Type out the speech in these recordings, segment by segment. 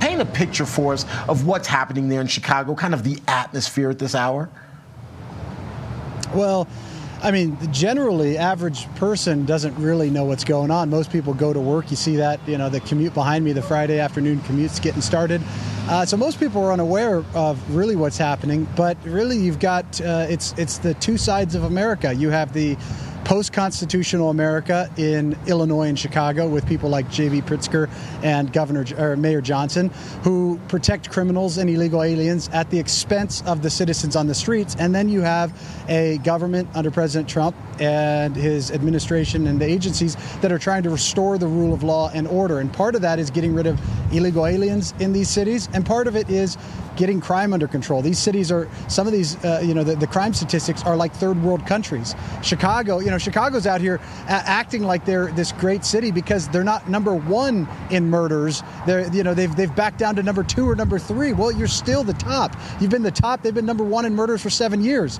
Paint a picture for us of what's happening there in Chicago, kind of the atmosphere at this hour. Well, I mean, generally, average person doesn't really know what's going on. Most people go to work. You see that, the commute behind me, the Friday afternoon commute's getting started. So most people are unaware of really what's happening. But really, you've got it's the two sides of America. You have the post-constitutional America in Illinois and Chicago with people like J.B. Pritzker and Mayor Johnson, who protect criminals and illegal aliens at the expense of the citizens on the streets. And then you have a government under President Trump and his administration and the agencies that are trying to restore the rule of law and order. And part of that is getting rid of illegal aliens in these cities, and part of it is getting crime under control. These cities are, some of these, the crime statistics are like third world countries. Chicago's out here acting like they're this great city because they're not number one in murders. They've backed down to number 2 or number 3. Well, you're still the top. You've been the top. They've been number 1 in murders for 7 years.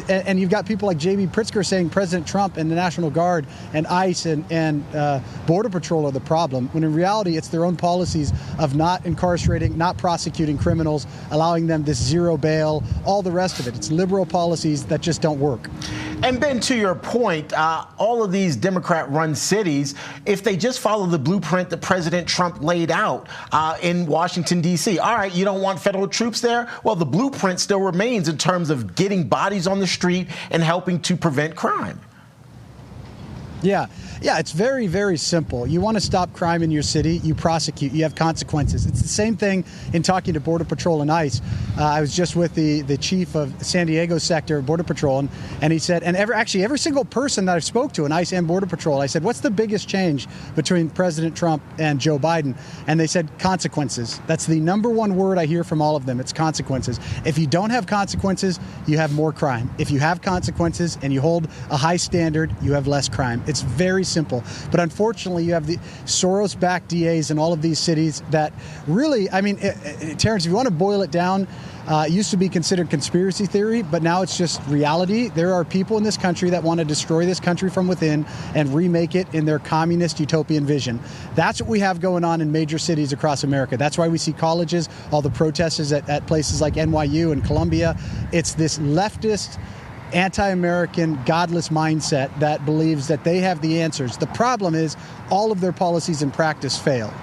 And you've got people like J.B. Pritzker saying President Trump and the National Guard and ICE and Border Patrol are the problem, when in reality it's their own policies of not incarcerating, not prosecuting criminals, allowing them this zero bail, all the rest of it. It's liberal policies that just don't work. And Ben, to your point, all of these Democrat-run cities, if they just follow the blueprint that President Trump laid out in Washington, D.C., all right, you don't want federal troops there? Well, the blueprint still remains in terms of getting bodies on the street and helping to prevent crime. Yeah, it's very, very simple. You want to stop crime in your city, you prosecute, you have consequences. It's the same thing in talking to Border Patrol and ICE. I was just with the chief of San Diego sector of Border Patrol, and he said, and every single person that I've spoke to in ICE and Border Patrol, I said, what's the biggest change between President Trump and Joe Biden? And they said consequences. That's the number one word I hear from all of them. It's consequences. If you don't have consequences, you have more crime. If you have consequences and you hold a high standard, you have less crime. It's very simple. But unfortunately, you have the Soros-backed DAs in all of these cities that really, I mean, Terrence, if you want to boil it down, it used to be considered conspiracy theory, but now it's just reality. There are people in this country that want to destroy this country from within and remake it in their communist utopian vision. That's what we have going on in major cities across America. That's why we see colleges, all the protesters at places like NYU and Columbia. It's this leftist, anti-American, godless mindset that believes that they have the answers. The problem is all of their policies and practice fail.